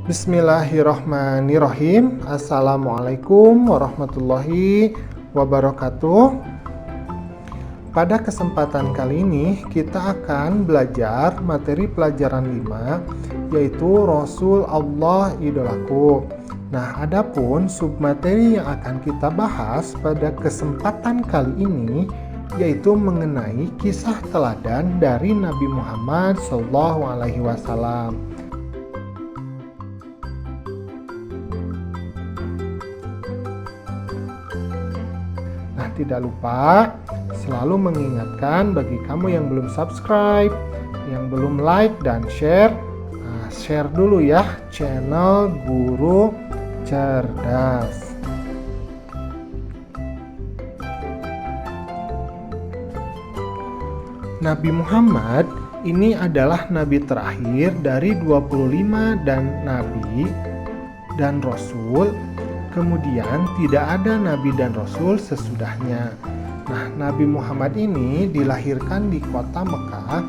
Bismillahirrahmanirrahim. Assalamualaikum warahmatullahi wabarakatuh. Pada kesempatan kali ini kita akan belajar materi pelajaran 5, yaitu Rasul Allah Idolaku. Nah, adapun submateri yang akan kita bahas pada kesempatan kali ini yaitu mengenai kisah teladan dari Nabi Muhammad SAW. Nah, tidak lupa selalu mengingatkan bagi kamu yang belum subscribe, yang belum like dan share, share dulu ya channel Guru Cerdas. Nabi Muhammad ini adalah nabi terakhir dari 25 dan nabi dan rasul. Kemudian tidak ada nabi dan rasul sesudahnya. Nah, Nabi Muhammad ini dilahirkan di kota Mekah,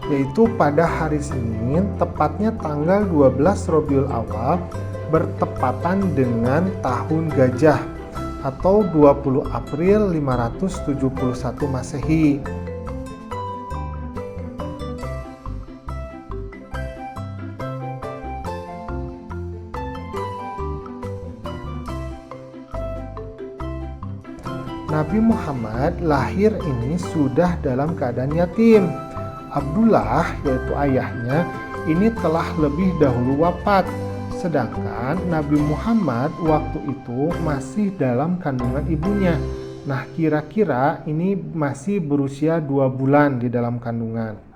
yaitu pada hari Senin, tepatnya tanggal 12 Rabiul Awal, bertepatan dengan tahun Gajah atau 20 April 571 Masehi. Nabi Muhammad lahir ini sudah dalam keadaan yatim. Abdullah, yaitu ayahnya, ini telah lebih dahulu wafat. Sedangkan Nabi Muhammad waktu itu masih dalam kandungan ibunya. Nah, kira-kira ini masih berusia 2 bulan di dalam kandungan.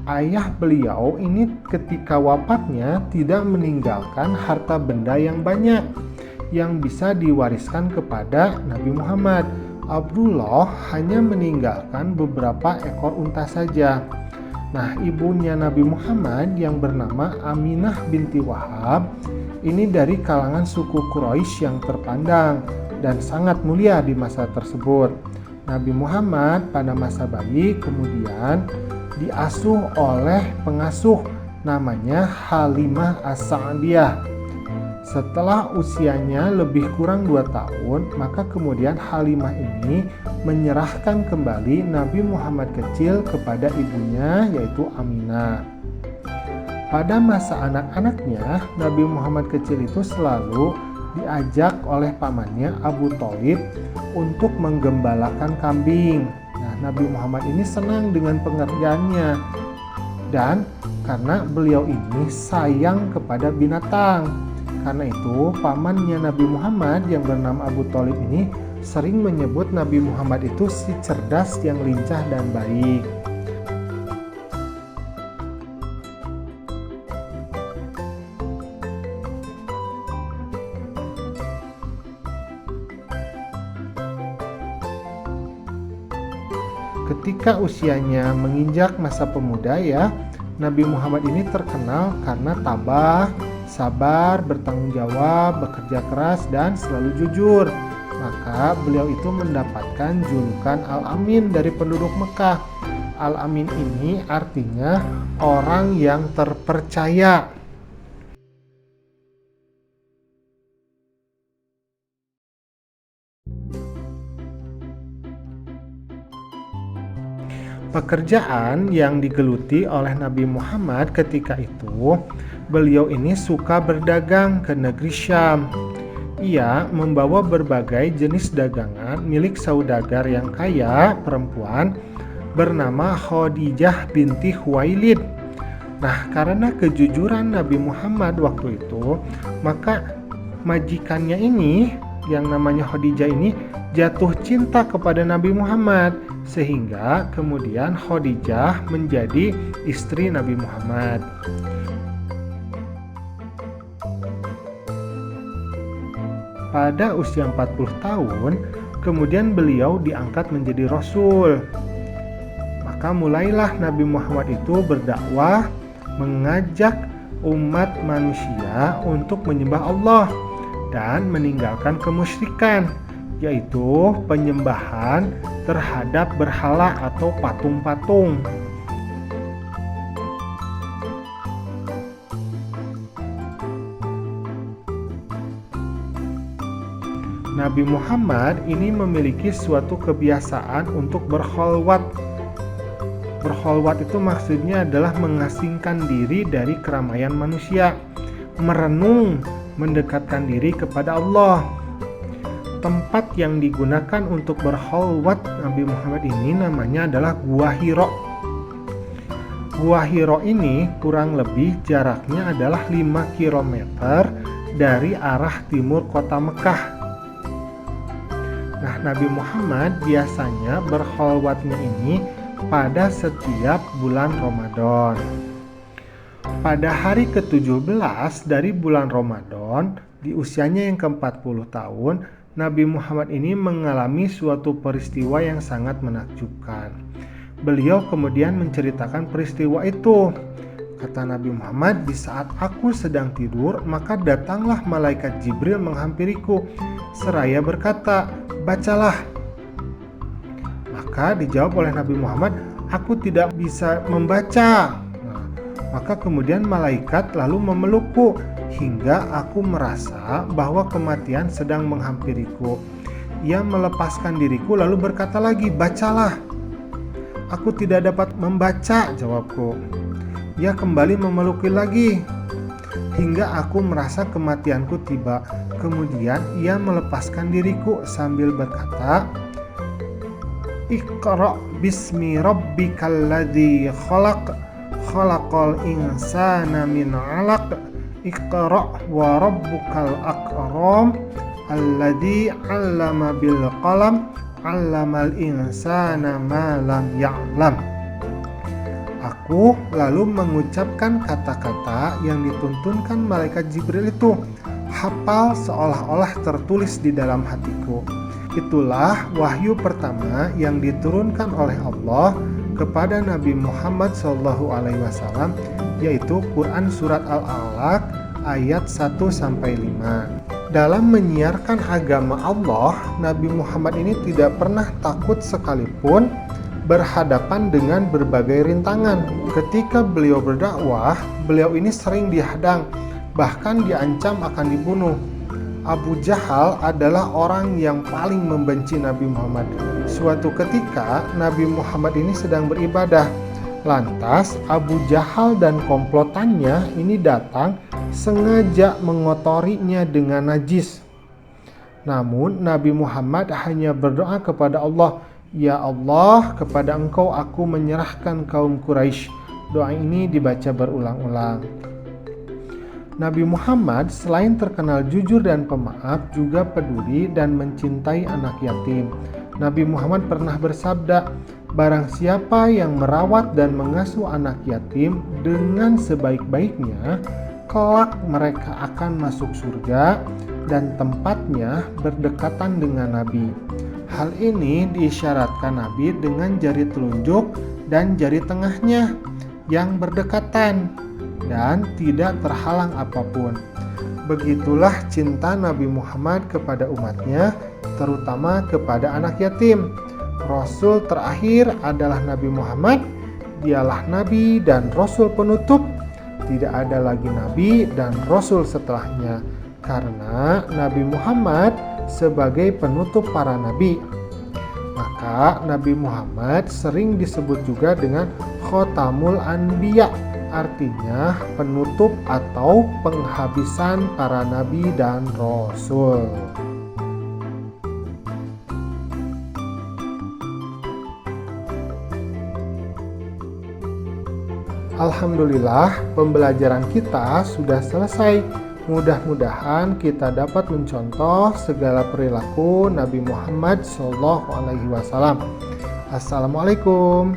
Ayah beliau ini ketika wafatnya tidak meninggalkan harta benda yang banyak yang bisa diwariskan kepada Nabi Muhammad. Abdullah hanya meninggalkan beberapa ekor unta saja. Nah, ibunya Nabi Muhammad yang bernama Aminah binti Wahab ini dari kalangan suku Quraisy yang terpandang dan sangat mulia di masa tersebut. Nabi Muhammad pada masa bayi kemudian diasuh oleh pengasuh namanya Halimah As-Sa'diyah. Setelah usianya lebih kurang 2 tahun, maka kemudian Halimah ini menyerahkan kembali Nabi Muhammad kecil kepada ibunya, yaitu Aminah. Pada masa anak-anaknya, Nabi Muhammad kecil itu selalu diajak oleh pamannya Abu Thalib untuk menggembalakan kambing. Nah, Nabi Muhammad ini senang dengan pengerjaannya dan karena beliau ini sayang kepada binatang. Karena itu pamannya Nabi Muhammad yang bernama Abu Thalib ini sering menyebut Nabi Muhammad itu si cerdas yang lincah dan baik. Ketika usianya menginjak masa pemuda ya, Nabi Muhammad ini terkenal karena tabah, sabar, bertanggung jawab, bekerja keras, dan selalu jujur. Maka beliau itu mendapatkan julukan Al-Amin dari penduduk Mekah. Al-Amin ini artinya orang yang terpercaya. Pekerjaan yang digeluti oleh Nabi Muhammad ketika itu, beliau ini suka berdagang ke negeri Syam. Ia membawa berbagai jenis dagangan milik saudagar yang kaya perempuan bernama Khadijah binti Khuwailid. Nah, karena kejujuran Nabi Muhammad waktu itu, maka majikannya ini yang namanya Khadijah ini jatuh cinta kepada Nabi Muhammad, sehingga kemudian Khadijah menjadi istri Nabi Muhammad. Pada usia 40 tahun, kemudian beliau diangkat menjadi rasul. Maka mulailah Nabi Muhammad itu berdakwah, mengajak umat manusia untuk menyembah Allah dan meninggalkan kemusyrikan, yaitu penyembahan terhadap berhala atau patung-patung. Nabi Muhammad ini memiliki suatu kebiasaan untuk berkholwat. Berkholwat itu maksudnya adalah mengasingkan diri dari keramaian manusia, merenung, mendekatkan diri kepada Allah. Tempat yang digunakan untuk berkholwat Nabi Muhammad ini namanya adalah Gua Hiro. Gua Hiro ini kurang lebih jaraknya adalah 5 km dari arah timur kota Mekah. Nah, Nabi Muhammad biasanya berkholwatnya ini pada setiap bulan Ramadan. Pada hari ke-17 dari bulan Ramadan, di usianya yang ke-40 tahun, Nabi Muhammad ini mengalami suatu peristiwa yang sangat menakjubkan. Beliau kemudian menceritakan peristiwa itu. Kata Nabi Muhammad, "Di saat aku sedang tidur, maka datanglah malaikat Jibril menghampiriku, seraya berkata, 'Bacalah.' Maka dijawab oleh Nabi Muhammad, 'Aku tidak bisa membaca.' Maka kemudian malaikat lalu memelukku hingga aku merasa bahwa kematian sedang menghampiriku. Ia melepaskan diriku lalu berkata lagi, 'Bacalah.' 'Aku tidak dapat membaca,' jawabku. Ia kembali memelukku lagi hingga aku merasa kematianku tiba. Kemudian ia melepaskan diriku sambil berkata, 'Iqra' bismi rabbikal ladzi khalaq, khalaqal insana min 'alaq, Iqra' wa rabbukal akram, alladzi 'allama bil qalam, 'allamal insana ma lam ya'lam.' Aku lalu mengucapkan kata-kata yang dituntunkan malaikat Jibril itu, hafal seolah-olah tertulis di dalam hatiku. Itulah wahyu pertama yang diturunkan oleh Allah kepada Nabi Muhammad SAW, yaitu Quran Surat Al-Alaq ayat 1-5. Dalam menyiarkan agama Allah, Nabi Muhammad ini tidak pernah takut sekalipun berhadapan dengan berbagai rintangan. Ketika beliau berdakwah, beliau ini sering dihadang, bahkan diancam akan dibunuh. Abu Jahal adalah orang yang paling membenci Nabi Muhammad. Suatu ketika, Nabi Muhammad ini sedang beribadah. Lantas, Abu Jahal dan komplotannya ini datang sengaja mengotorinya dengan najis. Namun, Nabi Muhammad hanya berdoa kepada Allah, "Ya Allah, kepada Engkau aku menyerahkan kaum Quraisy." Doa ini dibaca berulang-ulang. Nabi Muhammad selain terkenal jujur dan pemaaf, juga peduli dan mencintai anak yatim. Nabi Muhammad pernah bersabda, "Barang siapa yang merawat dan mengasuh anak yatim dengan sebaik-baiknya, kelak mereka akan masuk surga dan tempatnya berdekatan dengan Nabi." Hal ini diisyaratkan Nabi dengan jari telunjuk dan jari tengahnya yang berdekatan dan tidak terhalang apapun. Begitulah cinta Nabi Muhammad kepada umatnya, terutama kepada anak yatim. Rasul terakhir adalah Nabi Muhammad. Dialah Nabi dan Rasul penutup. Tidak ada lagi Nabi dan Rasul setelahnya, karena Nabi Muhammad sebagai penutup para nabi. Maka Nabi Muhammad sering disebut juga dengan Khotamul Anbiya, artinya penutup atau penghabisan para nabi dan rasul. Alhamdulillah, pembelajaran kita sudah selesai. Mudah-mudahan kita dapat mencontoh segala perilaku Nabi Muhammad SAW. Assalamualaikum.